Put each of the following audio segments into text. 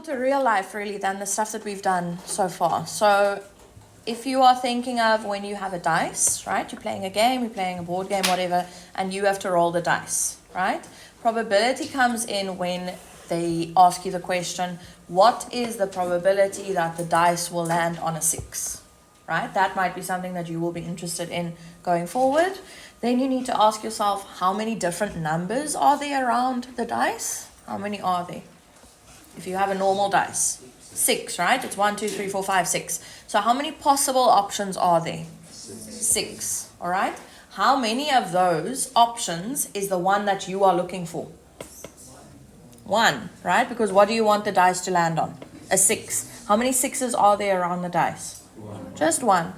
applicable to real life really than the stuff that we've done so far. So if you are thinking of when you have a dice, right? You're playing a game, you're playing a board game, whatever, and you have to roll the dice, right? Probability comes in when they ask you the question, what is the probability that the dice will land on a 6, right? That might be something that you will be interested in going forward. Then you need to ask yourself, how many different numbers are there around the dice? How many are there? If you have a normal dice, 6, right? It's 1, 2, 3, 4, 5, 6. So how many possible options are there? 6, all right? How many of those options is the one that you are looking for? 1, right? Because what do you want the dice to land on? A 6. How many 6s are there around the dice? 1. Just 1.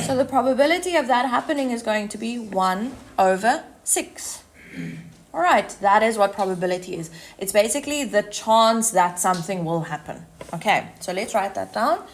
So the probability of that happening is going to be 1 over 6. All right, that is what probability is. It's basically the chance that something will happen. Okay, so let's write that down.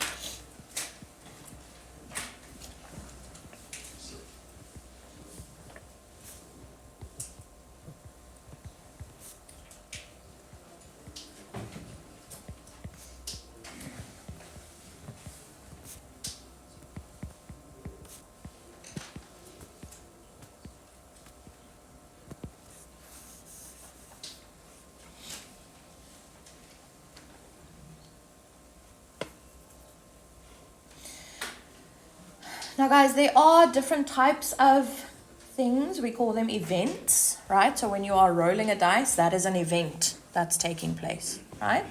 Now guys, there are different types of things. We call them events, right? So when you are rolling a dice, that is an event that's taking place, right?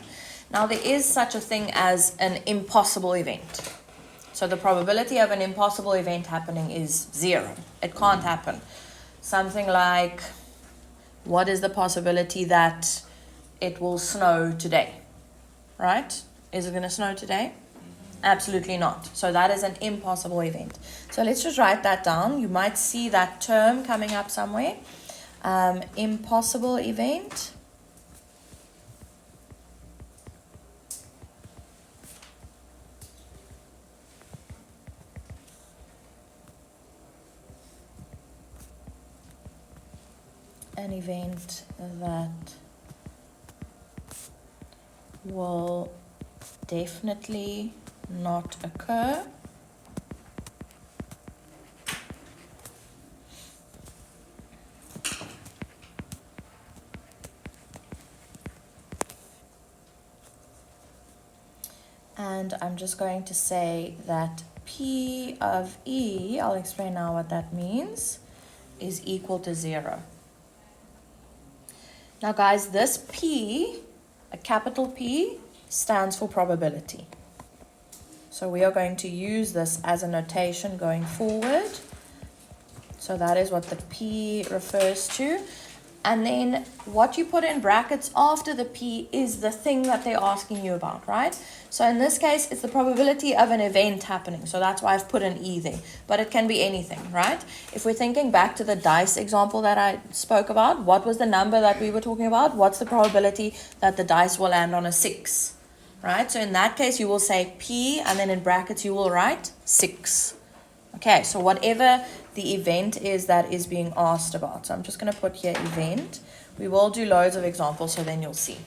Now there is such a thing as an impossible event. So the probability of an impossible event happening is 0. It can't happen. Something like, what is the possibility that it will snow today, right? Is it going to snow today? Absolutely not. So that is an impossible event. So let's just write that down. You might see that term coming up somewhere. Impossible event. An event that will definitely not occur. And I'm just going to say that P of E, I'll explain now what that means, is equal to 0. Now guys, this P, a capital P, stands for probability. So we are going to use this as a notation going forward. So that is what the P refers to. And then what you put in brackets after the P is the thing that they're asking you about, right? So in this case, it's the probability of an event happening. So that's why I've put an E there. But it can be anything, right? If we're thinking back to the dice example that I spoke about, what was the number that we were talking about? What's the probability that the dice will land on a 6? Right? So in that case, you will say P, and then in brackets, you will write 6. Okay, so whatever the event is that is being asked about. So I'm just going to put here event. We will do loads of examples, so then you'll see.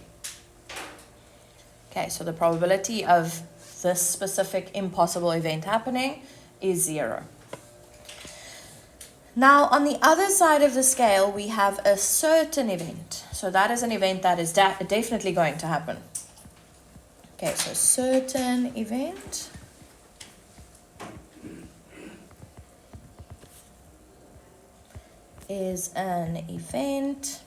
Okay, so the probability of this specific impossible event happening is 0. Now, on the other side of the scale, we have a certain event. So that is an event that is definitely going to happen. Okay, so certain event is an event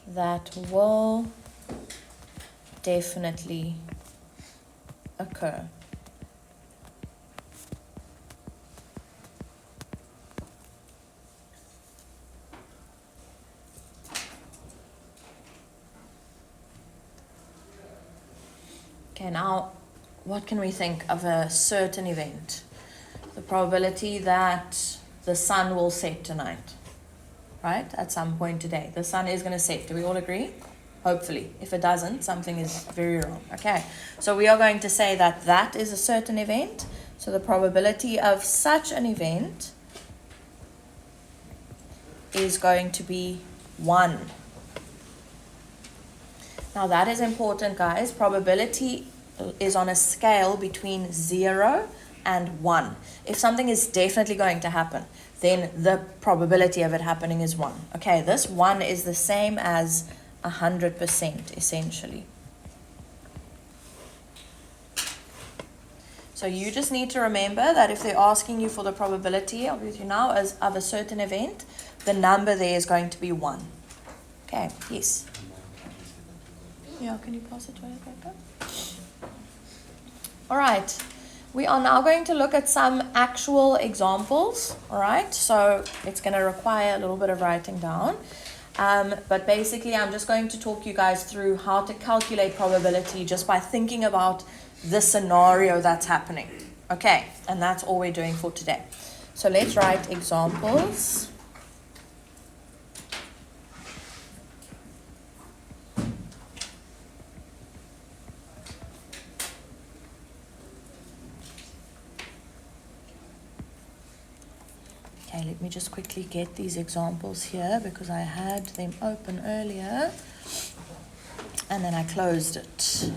that will definitely occur. Okay, now what can we think of a certain event? The probability that the sun will set tonight, right? At some point today. The sun is going to set. Do we all agree? Hopefully. If it doesn't, something is very wrong. Okay, so we are going to say that that is a certain event. So the probability of such an event is going to be 1. Now that is important, guys. Probability is on a scale between 0 and 1. If something is definitely going to happen, then the probability of it happening is 1. Okay, this 1 is the same as 100% essentially. So you just need to remember that if they're asking you for the probability of a certain event, the number there is going to be 1. Okay, yes. Yeah, can you pass it to me, paper? All right. We are now going to look at some actual examples. All right. So it's going to require a little bit of writing down. But basically, I'm just going to talk you guys through how to calculate probability just by thinking about the scenario that's happening. Okay. And that's all we're doing for today. So let's write examples. Okay, let me just quickly get these examples here because I had them open earlier and then I closed it.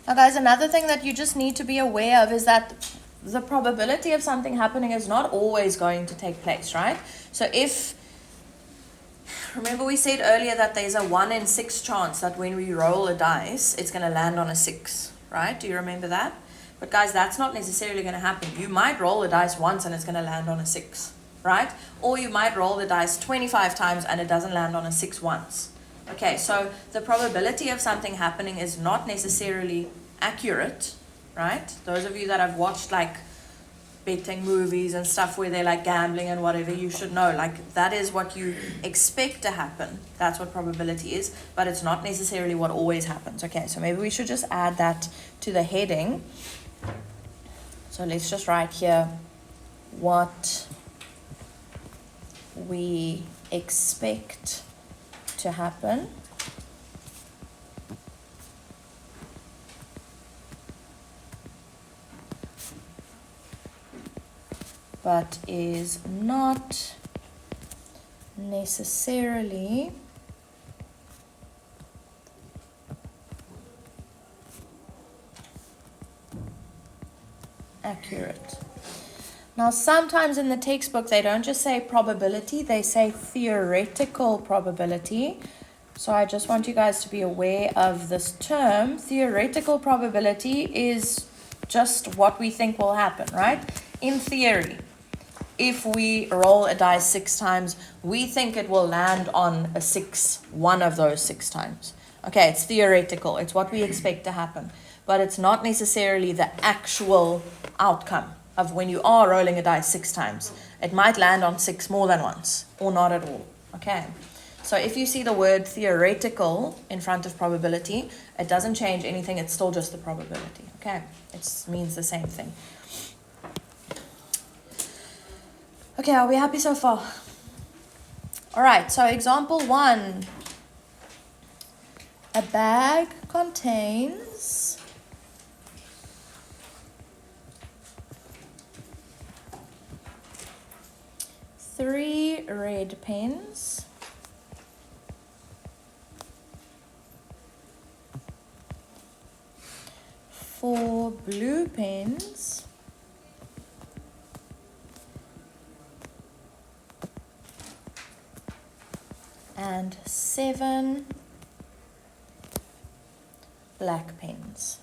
Now guys, another thing that you just need to be aware of is that the probability of something happening is not always going to take place, right? So remember we said earlier that there's a 1 in 6 chance that when we roll a dice, it's going to land on a 6. Right? Do you remember that? But guys, that's not necessarily going to happen. You might roll the dice once and it's going to land on a 6, right? Or you might roll the dice 25 times and it doesn't land on a 6 once. Okay, so the probability of something happening is not necessarily accurate, right? Those of you that have watched like betting movies and stuff where they're like gambling and whatever, you should know like that is what you expect to happen. That's what probability is, but it's not necessarily what always happens. Okay, so maybe we should just add that to the heading. So let's just write here what we expect to happen. But is not necessarily accurate. Now, sometimes in the textbook, they don't just say probability, they say theoretical probability. So I just want you guys to be aware of this term. Theoretical probability is just what we think will happen, right? In theory. If we roll a dice 6 times, we think it will land on a 6, one of those 6 times. Okay, it's theoretical. It's what we expect to happen. But it's not necessarily the actual outcome of when you are rolling a dice 6 times. It might land on 6 more than once, or not at all. Okay, so if you see the word theoretical in front of probability, it doesn't change anything. It's still just the probability. Okay, it means the same thing. Okay, are we happy so far? All right, so example 1. A bag contains 3 red pens, 4 blue pens, and 7 black pens.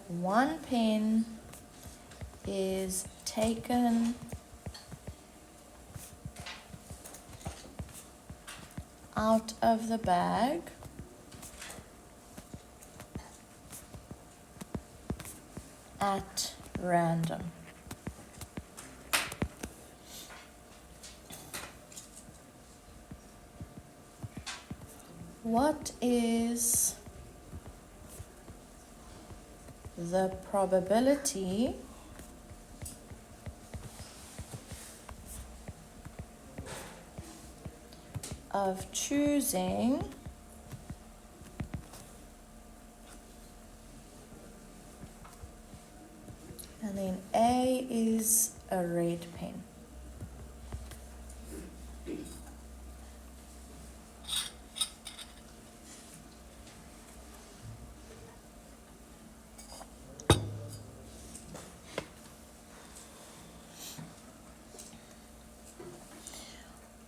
One pen is taken out of the bag at random. What is the probability of choosing And then A is a red pen.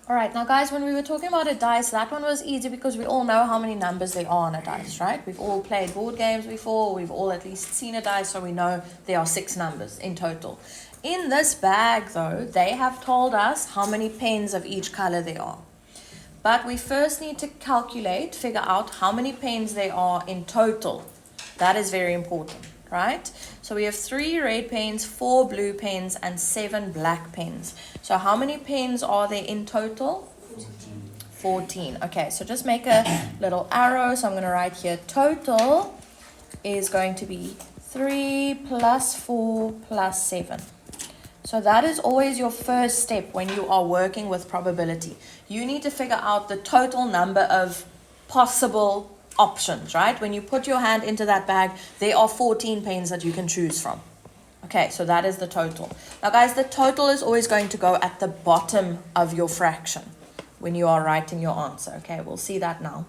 Alright, now guys, when we were talking about a dice, that one was easy because we all know how many numbers there are on a dice, right? We've all played board games before, we've all at least seen a dice, so we know there are 6 numbers in total. In this bag, though, they have told us how many pens of each color there are. But we first need to figure out how many pens there are in total. That is very important, right? So we have 3 red pens, 4 blue pens, and 7 black pens. So how many pens are there in total? 14. Okay, so just make a little arrow. So I'm going to write here total is going to be 3 plus 4 plus 7. So that is always your first step when you are working with probability. You need to figure out the total number of possible options, right? When you put your hand into that bag, there are 14 pens that you can choose from. Okay, so that is the total. Now guys, the total is always going to go at the bottom of your fraction when you are writing your answer. Okay, we'll see that now.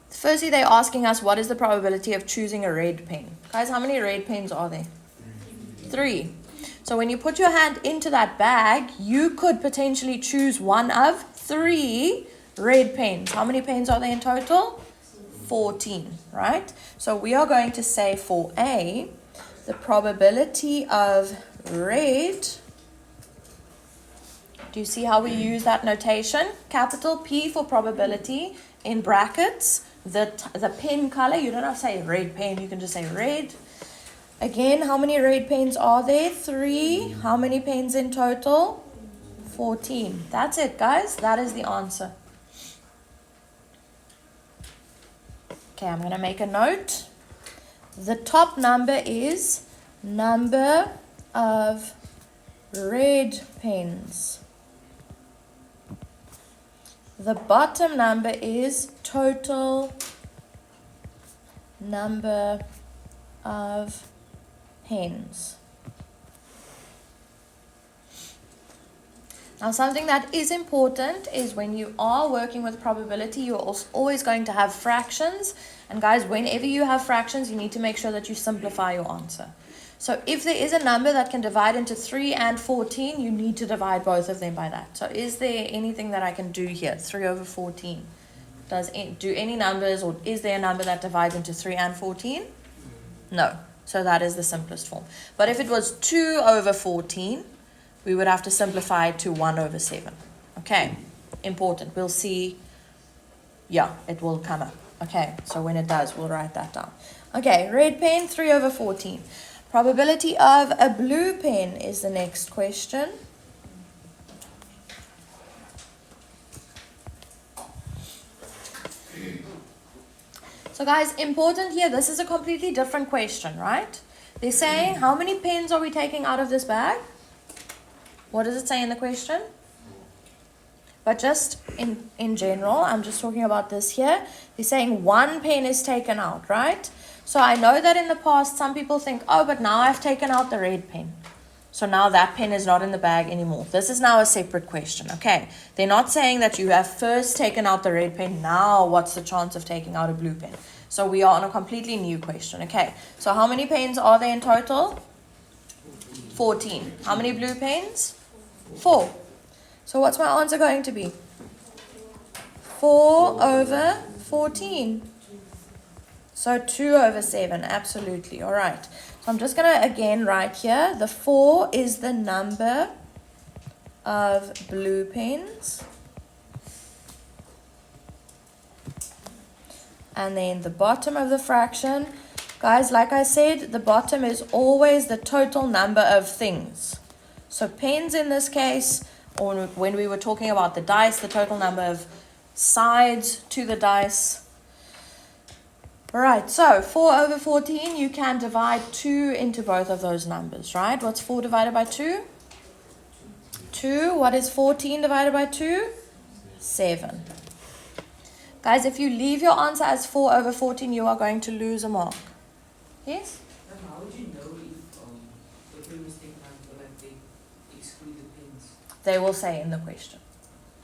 Firstly, they're asking us what is the probability of choosing a red pen. Guys, how many red pens are there? 3. So when you put your hand into that bag, you could potentially choose one of 3 red pens. How many pens are there in total? 14, right? So we are going to say for A, the probability of red, do you see how we use that notation? Capital P for probability, in brackets, the pen color, you don't have to say red pen, you can just say red. Again, how many red pens are there? 3. How many pens in total? 14. That's it, guys. That is the answer. Okay, I'm going to make a note. The top number is number of red pens. The bottom number is total number of pens. Now, something that is important is when you are working with probability, you're also always going to have fractions. And guys, whenever you have fractions, you need to make sure that you simplify your answer. So if there is a number that can divide into 3 and 14, you need to divide both of them by that. So is there anything that I can do here? 3 over 14. Do any numbers, or is there a number that divides into 3 and 14? No. So that is the simplest form. But if it was 2 over 14, we would have to simplify it to 1 over 7. Okay, important. We'll see. Yeah, it will come up. Okay, so when it does, we'll write that down. Okay, red pen, 3 over 14. Probability of a blue pen is the next question. So guys, important here, this is a completely different question, right? They're saying, how many pens are we taking out of this bag? What does it say in the question? But just in general, I'm just talking about this here. They're saying 1 pen is taken out, right? So I know that in the past, some people think, oh, but now I've taken out the red pen. So now that pen is not in the bag anymore. This is now a separate question, okay? They're not saying that you have first taken out the red pen. Now what's the chance of taking out a blue pen? So we are on a completely new question, okay? So how many pens are there in total? 14. How many blue pens? 4. So what's my answer going to be? 4 over 14. So 2 over 7, absolutely. All right. So I'm just going to again write here. The 4 is the number of blue pens. And then the bottom of the fraction. Guys, like I said, the bottom is always the total number of things. So pens in this case, or when we were talking about the dice, the total number of sides to the dice. Alright, so 4 over 14, you can divide 2 into both of those numbers, right? What's 4 divided by 2? 2. What is 14 divided by 2? 7. Guys, if you leave your answer as 4 over 14, you are going to lose a mark. Yes? How would you know if they will say in the question.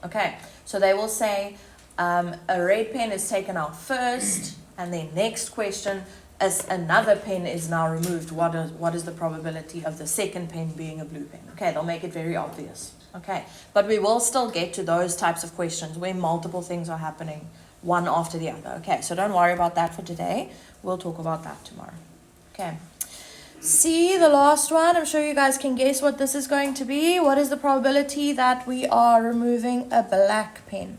Okay, so they will say a red pen is taken out first, and then next question, as another pen is now removed, what is the probability of the second pen being a blue pen? Okay, they'll make it very obvious. Okay, but we will still get to those types of questions where multiple things are happening one after the other. Okay, so don't worry about that for today. We'll talk about that tomorrow. Okay. See the last one. I'm sure you guys can guess what this is going to be. What is the probability that we are removing a black pen?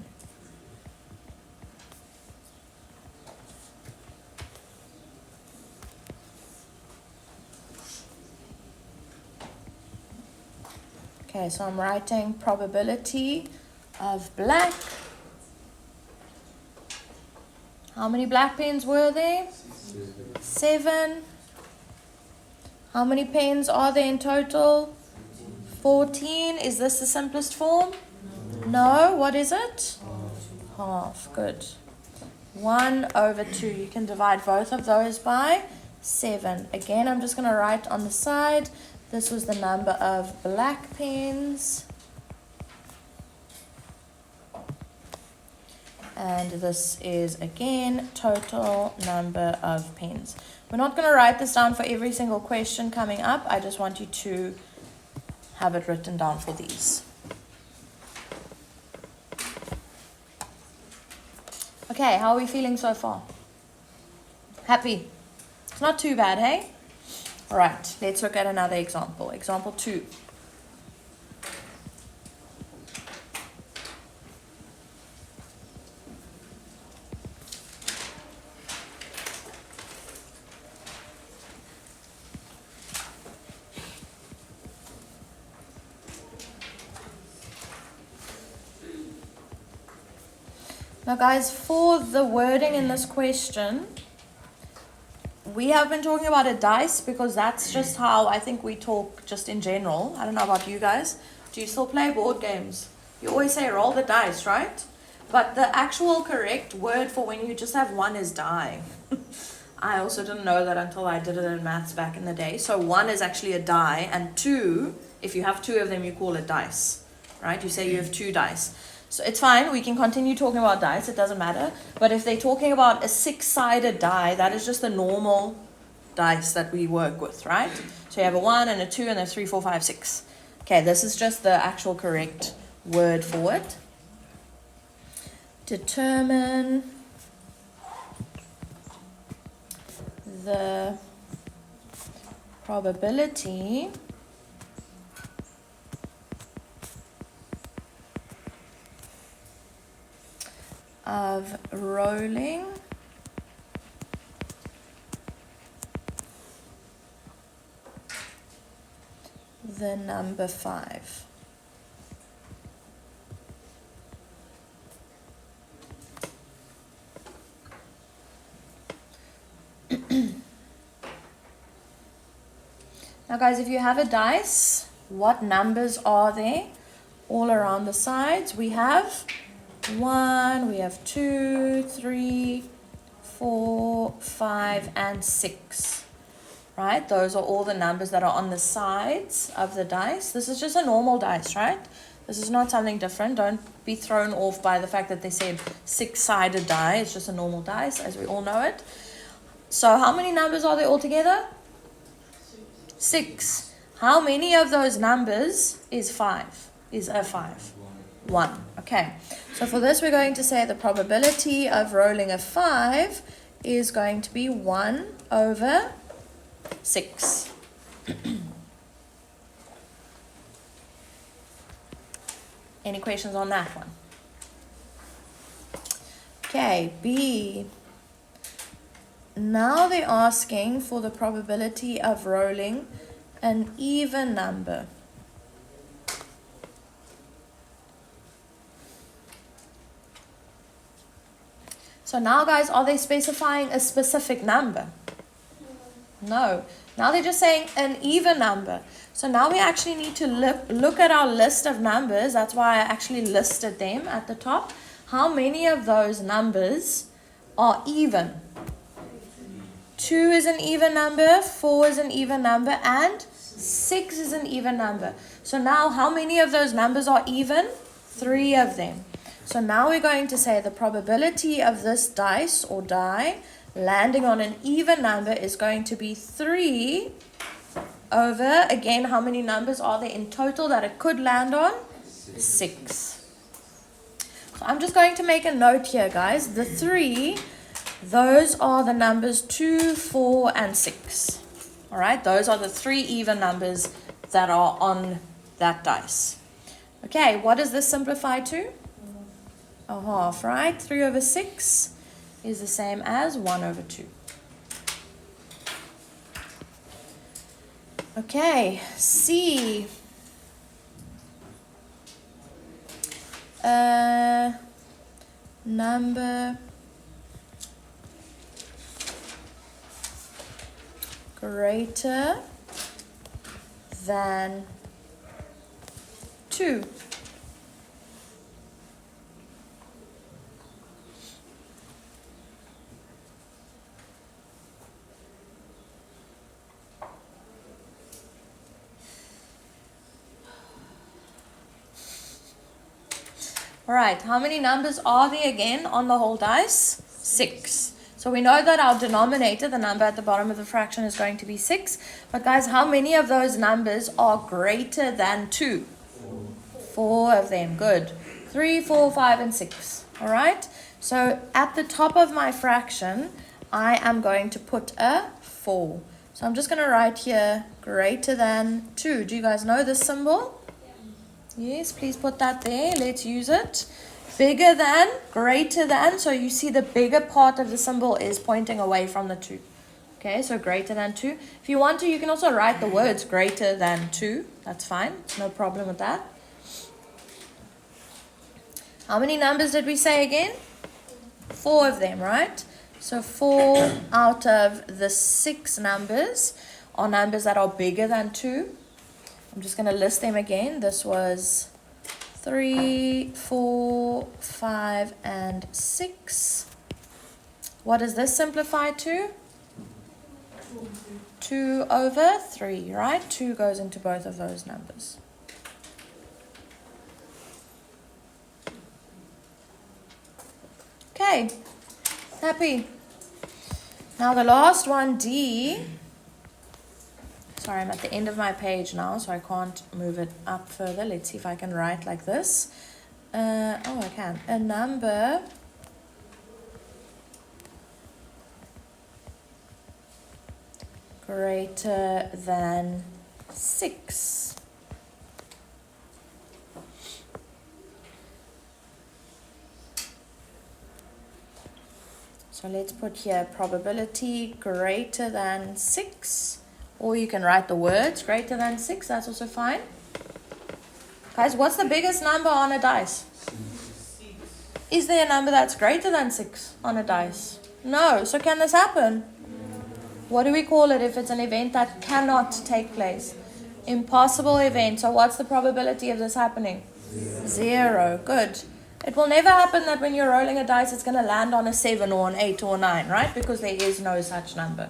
Okay, so I'm writing probability of black. How many black pens were there? 7. How many pens are there in total? 14. Is this the simplest form? No. What is it? Half. Good. 1/2. You can divide both of those by 7. Again, I'm just going to write on the side. This was the number of black pens. And this is, again, total number of pens. We're not going to write this down for every single question coming up. I just want you to have it written down for these. Okay, how are we feeling so far? Happy? It's not too bad, hey? All right, let's look at another example. Example 2. Now guys, for the wording in this question, we have been talking about a dice because that's just how I think we talk just in general. I don't know about you guys. Do you still play board games? You always say roll the dice, right? But the actual correct word for when you just have one is die. I also didn't know that until I did it in maths back in the day. So 1 is actually a die, and 2, if you have 2 of them, you call it dice, right? You say you have 2 dice. So it's fine, we can continue talking about dice, it doesn't matter. But if they're talking about a 6-sided die, that is just the normal dice that we work with, right? So you have a 1 and a 2 and a 3, 4, 5, 6. Okay, this is just the actual correct word for it. Determine the probability of rolling the number 5. Now guys, if you have a dice, what numbers are there all around the sides? We have 1, we have 2, 3, 4, 5, and 6. Right? Those are all the numbers that are on the sides of the dice. This is just a normal dice, right? This is not something different. Don't be thrown off by the fact that they said 6-sided die. It's just a normal dice, as we all know it. So how many numbers are there altogether? 6. How many of those numbers is 5? Is a 5? 1. Okay. So for this, we're going to say the probability of rolling a 5 is going to be 1/6. Any questions on that one? Okay, B. Now they're asking for the probability of rolling an even number. So now, guys, are they specifying a specific number? No. Now they're just saying an even number. So now we actually need to look at our list of numbers. That's why I actually listed them at the top. How many of those numbers are even? 2 is an even number, 4 is an even number, and 6 is an even number. So now how many of those numbers are even? 3 of them. So now we're going to say the probability of this dice or die landing on an even number is going to be 3 over, again, how many numbers are there in total that it could land on? 6. So I'm just going to make a note here, guys. The 3, those are the numbers 2, 4, and 6. All right, those are the 3 even numbers that are on that dice. Okay, what does this simplify to? A half, right? 3 over 6 is the same as 1 over 2. Okay, C. Number greater than 2. All right, how many numbers are there again on the whole dice? 6. So we know that our denominator, the number at the bottom of the fraction, is going to be 6. But guys, how many of those numbers are greater than 2? 4 of them. Good. 3, 4, 5, and 6. All right. So at the top of my fraction, I am going to put a 4. So I'm just going to write here greater than 2. Do you guys know this symbol? Yes, please put that there. Let's use it. Bigger than, greater than. So you see the bigger part of the symbol is pointing away from the 2. Okay, so greater than 2. If you want to, you can also write the words greater than 2. That's fine. No problem with that. How many numbers did we say again? 4 of them, right? So 4 out of the 6 numbers are numbers that are bigger than 2. I'm just going to list them again. This was 3, 4, 5, and 6. What does this simplify to? 2 over 3, right? 2 goes into both of those numbers. Okay, happy. Now the last one, D. Sorry, I'm at the end of my page now, so I can't move it up further. Let's see if I can write like this. Oh, I can. A number greater than 6. So let's put here probability greater than 6. Or you can write the words greater than 6. That's also fine. Guys, what's the biggest number on a dice? 6. Is there a number that's greater than 6 on a dice? No. So can this happen? What do we call it if it's an event that cannot take place? Impossible event. So what's the probability of this happening? 0. Good. It will never happen that when you're rolling a dice, it's going to land on a 7 or an 8 or 9, right? Because there is no such number.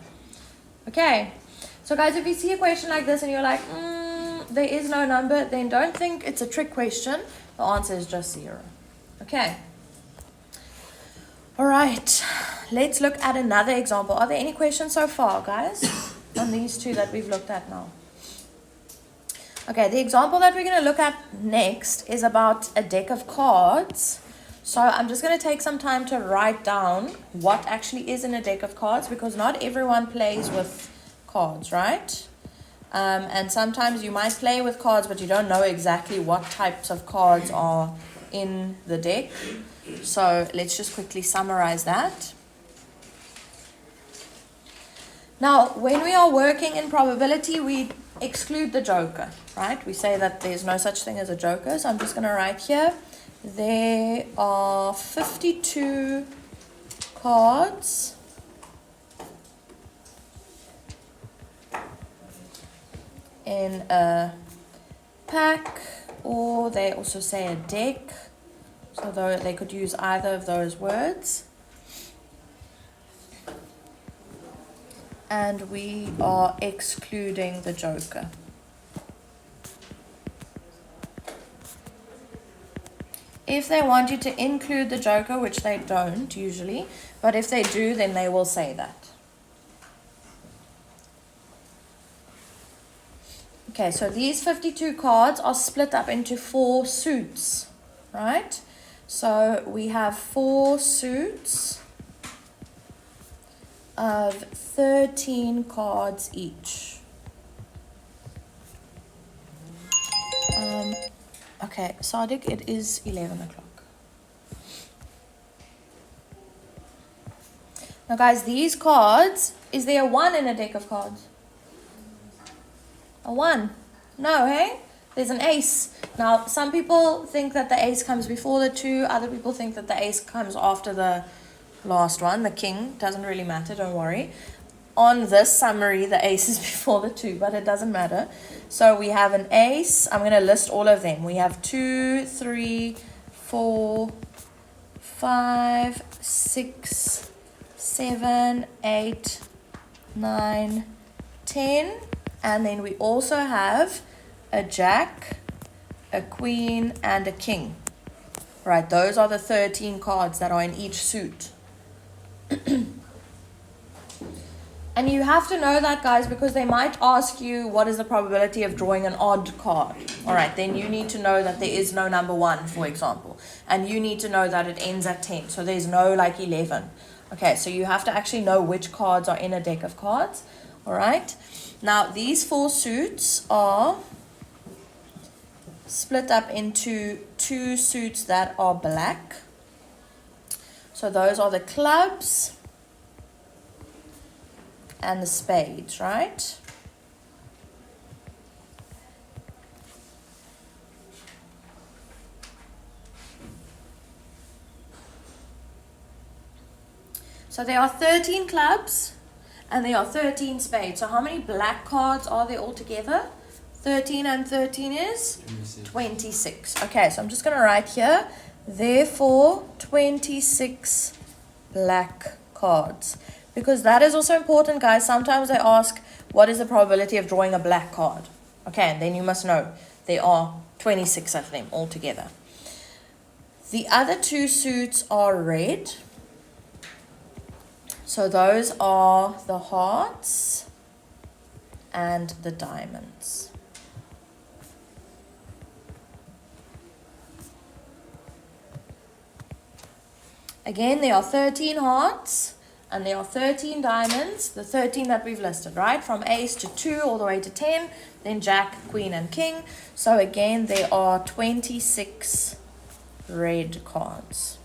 Okay. So guys, if you see a question like this and you're like, there is no number, then don't think it's a trick question. The answer is just 0. Okay. All right. Let's look at another example. Are there any questions so far, guys, on these two that we've looked at now? Okay, the example that we're going to look at next is about a deck of cards. So I'm just going to take some time to write down what actually is in a deck of cards, because not everyone plays with cards, right? And sometimes you might play with cards, but you don't know exactly what types of cards are in the deck. So let's just quickly summarize that. Now, when we are working in probability, we exclude the joker, right? We say that there's no such thing as a joker. So I'm just going to write here, there are 52 cards in a pack, or they also say a deck, so they could use either of those words. And we are excluding the joker. If they want you to include the joker, which they don't usually, but if they do, then they will say that. Okay, so these 52 cards are split up into 4 suits, right? So we have 4 suits of 13 cards each. Okay, Sadiq, it is 11 o'clock. Now guys, these cards, is there a 1 in a deck of cards? A 1? No, hey? There's an ace. Now, some people think that the ace comes before the 2. Other people think that the ace comes after the last one, the king. Doesn't really matter, don't worry. On this summary, the ace is before the 2, but it doesn't matter. So we have an ace. I'm going to list all of them. We have 2, 3, 4, 5, 6, 7, 8, 9, 10. And then we also have a jack, a queen, and a king. Right, those are the 13 cards that are in each suit. And you have to know that, guys, because they might ask you what is the probability of drawing an odd card. All right, then you need to know that there is no number 1, for example. And you need to know that it ends at 10. So there's no like 11. Okay, so you have to actually know which cards are in a deck of cards. All right. Now, these 4 suits are split up into 2 suits that are black. So those are the clubs and the spades, right? So there are 13 clubs and there are 13 spades. So how many black cards are there altogether? 13 and 13 is? 26. Okay, so I'm just going to write here, therefore 26 black cards. Because that is also important, guys. Sometimes they ask, what is the probability of drawing a black card? Okay, and then you must know there are 26 of them altogether. The other 2 suits are red. So those are the hearts and the diamonds. Again, there are 13 hearts and there are 13 diamonds, the 13 that we've listed, right? From ace to 2 all the way to 10, then jack, queen, and king. So again, there are 26 red cards.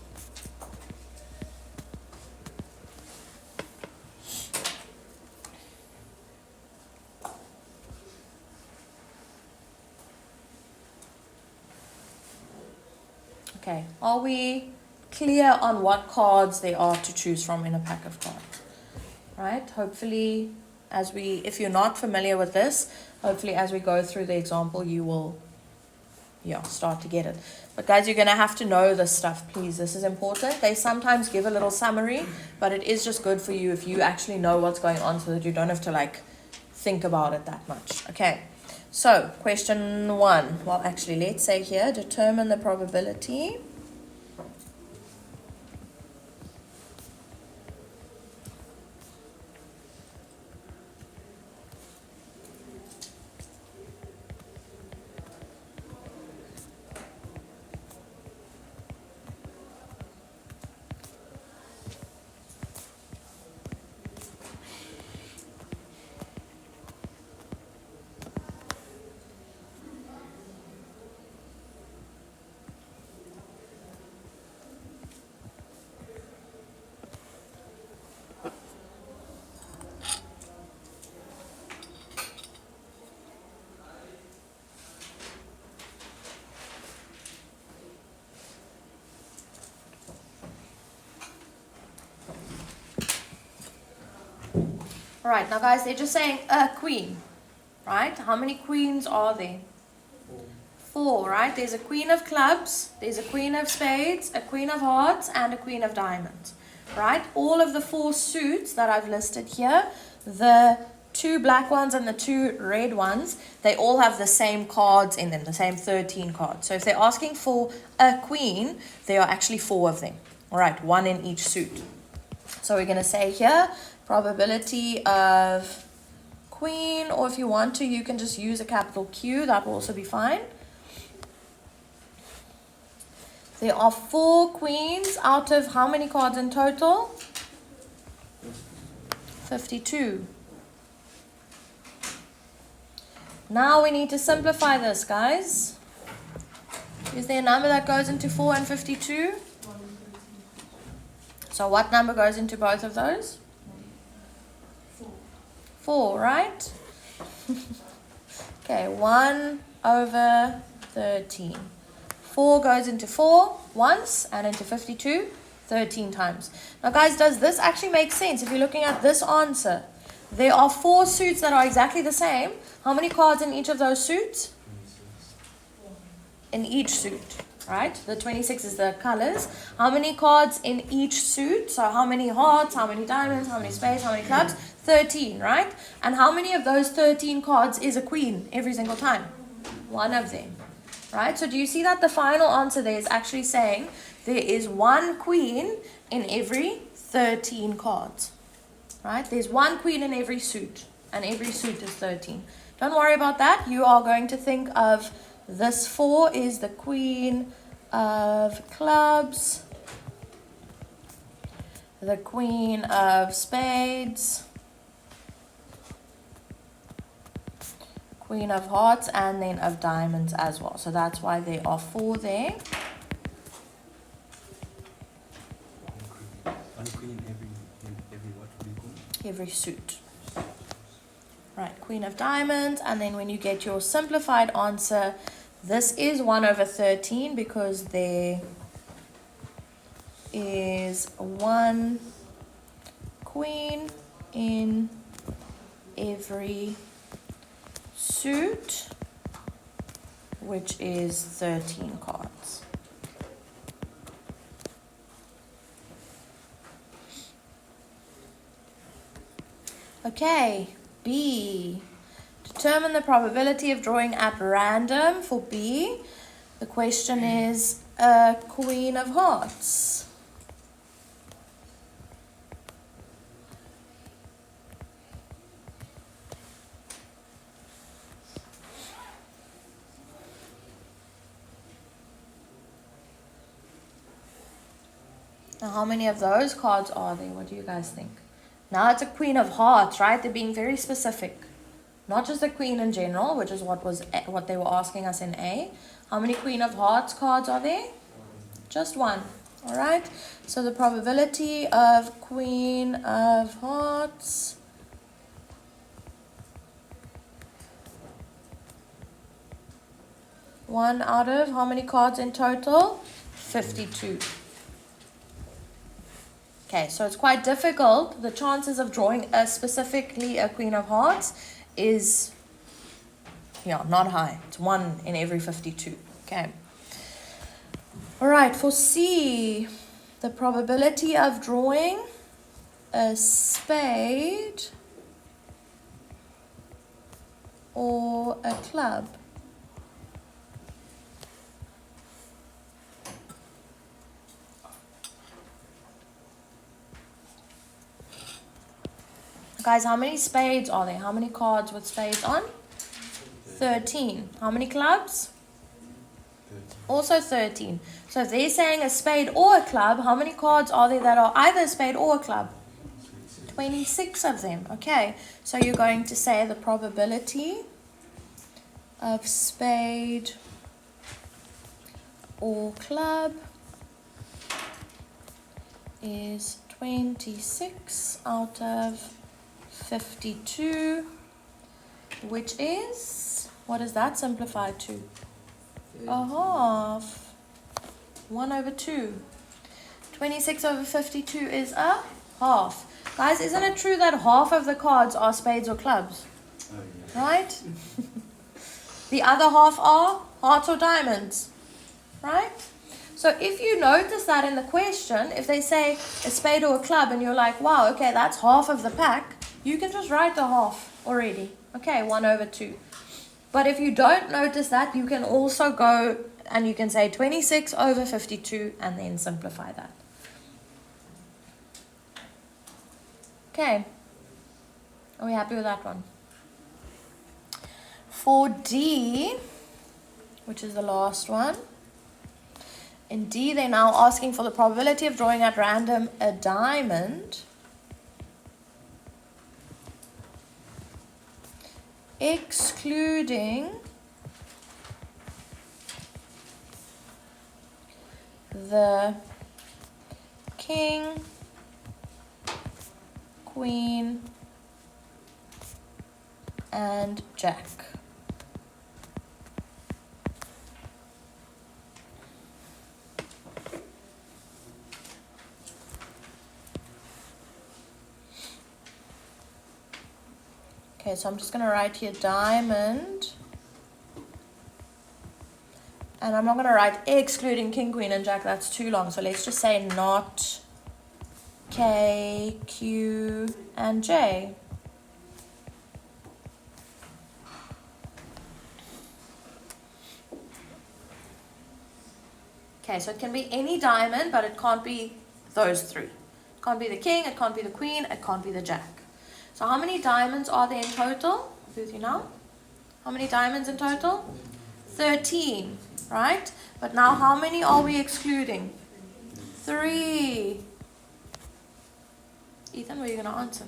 Okay, are we clear on what cards there are to choose from in a pack of cards? Right? Hopefully, if you're not familiar with this, hopefully as we go through the example, you will, start to get it. But guys, you're going to have to know this stuff, please. This is important. They sometimes give a little summary, but it is just good for you if you actually know what's going on so that you don't have to think about it that much. Okay. So, question 1. Well, actually, let's say here, determine the probability Right, now guys, they're just saying a queen, right? How many queens are there? 4, right? There's a queen of clubs, there's a queen of spades, a queen of hearts, and a queen of diamonds, right? All of the 4 suits that I've listed here, the 2 black ones and the 2 red ones, they all have the same cards in them, the same 13 cards. So if they're asking for a queen, there are actually 4 of them. All right, 1 in each suit. So we're going to say here, probability of queen, or if you want to, you can just use a capital Q. That will also be fine. There are 4 queens out of how many cards in total? 52. Now we need to simplify this, guys. Is there a number that goes into 4 and 52? So what number goes into both of those? 4, right? Okay, 1 over 13. 4 goes into 4 once and into 52 13 times. Now guys, does this actually make sense? If you're looking at this answer, there are 4 suits that are exactly the same. How many cards in each of those suits? In each suit, right? The 26 is the colors. How many cards in each suit? So how many hearts, how many diamonds, how many spades, how many clubs? 13, right? And how many of those 13 cards is a queen every single time? 1 of them, right? So do you see that the final answer there is actually saying there is 1 queen in every 13 cards, right? There's 1 queen in every suit, and every suit is 13. Don't worry about that. You are going to think of this 4 is the queen of clubs, the queen of spades, queen of hearts, and then of diamonds as well. So that's why there are 4 there. One queen every what would you call? Every suit. Right, queen of diamonds, and then when you get your simplified answer, this is 1 over 13 because there is 1 queen in every suit, which is 13 cards. Okay, B. Determine the probability of drawing at random for B. The question is a queen of hearts. Now, how many of those cards are there? What do you guys think? Now it's a queen of hearts, right? They're being very specific. Not just the queen in general, which is what they were asking us in A. How many queen of hearts cards are there? Just 1. All right. So the probability of queen of hearts one out of how many cards in total? 52. Okay, so it's quite difficult. The chances of drawing specifically a queen of hearts is, not high. It's 1 in every 52. Okay. All right, for C, the probability of drawing a spade or a club. Guys, how many spades are there? How many cards with spades on? 13. How many clubs? 13. Also 13. So if they're saying a spade or a club, how many cards are there that are either a spade or a club? 26 of them. Okay, so you're going to say the probability of spade or club is 26 out of 52, which is, what is that simplified to? A half. 1 over 2. 26 over 52 is a half. Guys, isn't it true that half of the cards are spades or clubs? Oh, yeah. Right? The other half are hearts or diamonds. Right? So if you notice that in the question, if they say a spade or a club and you're like, wow, okay, that's half of the pack, you can just write the half already. Okay, 1 over 2. But if you don't notice that, you can also go and you can say 26 over 52 and then simplify that. Okay. Are we happy with that one? For D, which is the last one, in D they're now asking for the probability of drawing at random a diamond excluding the king, queen, and jack. Okay, so I'm just going to write here diamond. And I'm not going to write excluding king, queen, and jack. That's too long. So let's just say not K, Q, and J. Okay, so it can be any diamond, but it can't be those three. It can't be the king, it can't be the queen, it can't be the jack. So how many diamonds are there in total? With you now? How many diamonds in total? 13, right? But now how many are we excluding? 3. Ethan, what are you going to answer?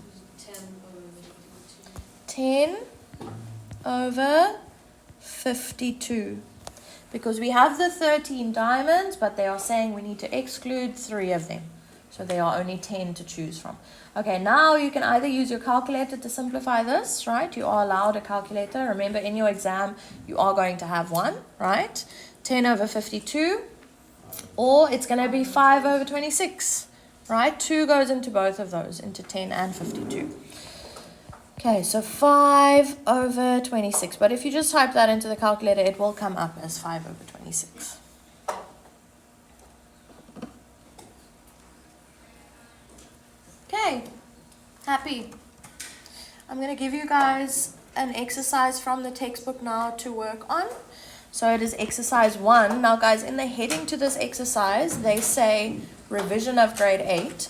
10 over 52. Because we have the 13 diamonds, but they are saying we need to exclude 3 of them. So there are only 10 to choose from. Okay, now you can either use your calculator to simplify this, right? You are allowed a calculator. Remember, in your exam, you are going to have one, right? 10 over 52. Or it's going to be 5 over 26, right? 2 goes into both of those, into 10 and 52. Okay, so 5 over 26. But if you just type that into the calculator, it will come up as 5 over 26. Okay, happy. I'm going to give you guys an exercise from the textbook now to work on. So it is exercise 1. Now guys, in the heading to this exercise, they say revision of grade 8.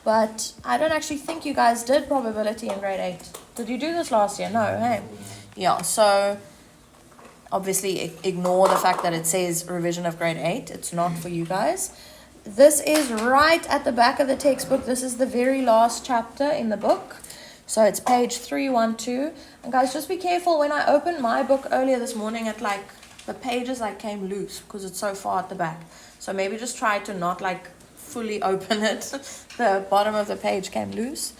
But I don't actually think you guys did probability in grade 8. Did you do this last year? No, hey? Yeah, so obviously ignore the fact that it says revision of grade 8. It's not for you guys. This is right at the back of the textbook. This is the very last chapter in the book. So it's page 312. And guys, just be careful. When I opened my book earlier this morning, the pages came loose because it's so far at the back. So maybe just try to not fully open it. The bottom of the page came loose.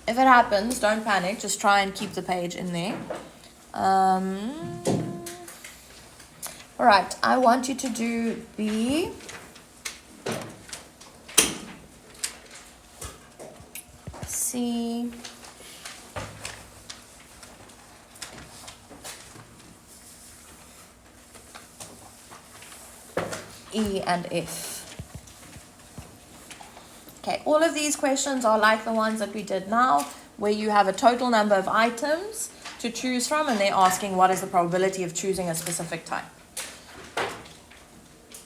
If it happens, don't panic. Just try and keep the page in there. Alright, I want you to do B. C. E and F. Okay, all of these questions are like the ones that we did now, where you have a total number of items to choose from, and they're asking what is the probability of choosing a specific type.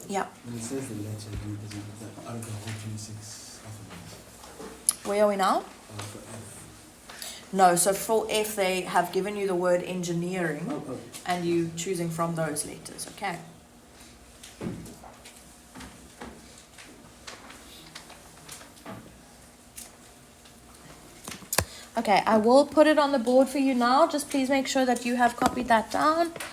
Yeah. When it says the letter U, is it the out of the whole 26 alphabets? Where are we now? For F. No, so for F they have given you the word engineering, Oh. and you choosing from those letters, okay? Okay, I will put it on the board for you now. Just please make sure that you have copied that down.